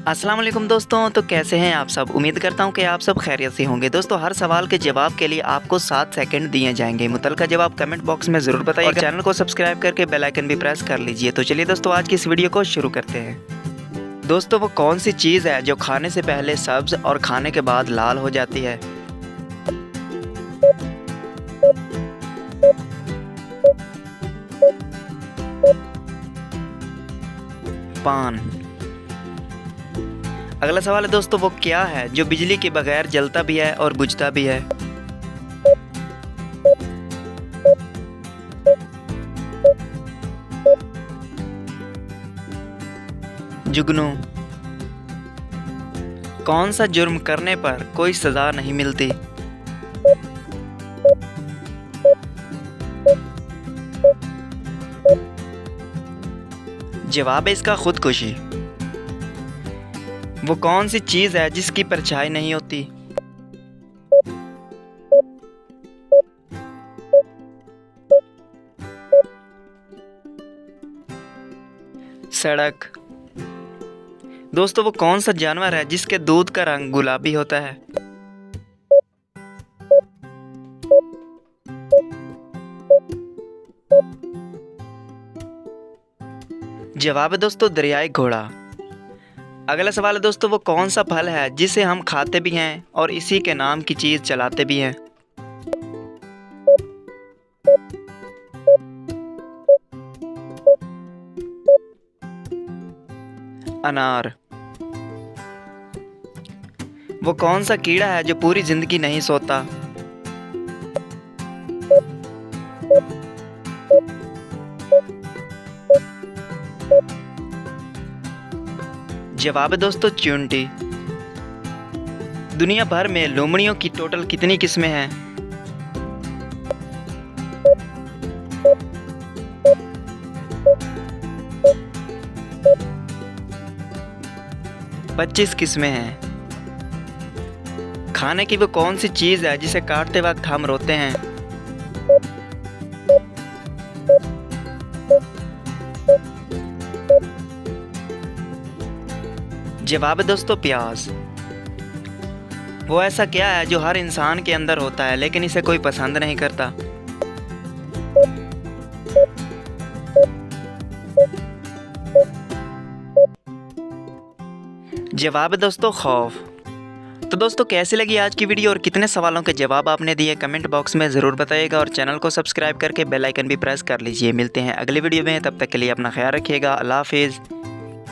अस्सलाम वालेकुम दोस्तों, तो कैसे हैं आप सब। उम्मीद करता हूं कि आप सब खैरियत से होंगे। दोस्तों, हर सवाल के जवाब के लिए आपको 7 सेकंड दिए जाएंगे। मुतलका जवाब कमेंट बॉक्स में ज़रूर बताइए और चैनल को सब्सक्राइब करके बेल आइकन भी प्रेस कर लीजिए। तो चलिए दोस्तों, आज की इस वीडियो को शुरू करते हैं। दोस्तों, वो कौन सी चीज़ है जो खाने से पहले सब्ज़ और खाने के बाद लाल हो जाती है। पान। अगला सवाल है दोस्तों, वो क्या है जो बिजली के बगैर जलता भी है और बुझता भी है। जुगनू। कौन सा जुर्म करने पर कोई सजा नहीं मिलती। जवाब है इसका खुदकुशी। वो कौन सी चीज़ है जिसकी परछाई नहीं होती। सड़क। दोस्तों, वो कौन सा जानवर है जिसके दूध का रंग गुलाबी होता है। जवाब है दोस्तों दरियाई घोड़ा। अगला सवाल है दोस्तों, वो कौन सा फल है जिसे हम खाते भी हैं और इसी के नाम की चीज़ चलाते भी हैं। अनार। वो कौन सा कीड़ा है जो पूरी जिंदगी नहीं सोता। जवाब है दोस्तों चींटी। दुनिया भर में लोमड़ियों की टोटल कितनी किस्में हैं। पच्चीस किस्में हैं। खाने की वो कौन सी चीज़ है जिसे काटते वक्त हम रोते हैं। जवाब है दोस्तों प्याज। वो ऐसा क्या है जो हर इंसान के अंदर होता है लेकिन इसे कोई पसंद नहीं करता। जवाब है दोस्तों खौफ। तो दोस्तों, कैसी लगी आज की वीडियो और कितने सवालों के जवाब आपने दिए कमेंट बॉक्स में ज़रूर बताइएगा और चैनल को सब्सक्राइब करके बेल आइकन भी प्रेस कर लीजिए। मिलते हैं अगली वीडियो में, तब तक के लिए अपना ख्याल रखिएगा। अल्लाह हाफिज़।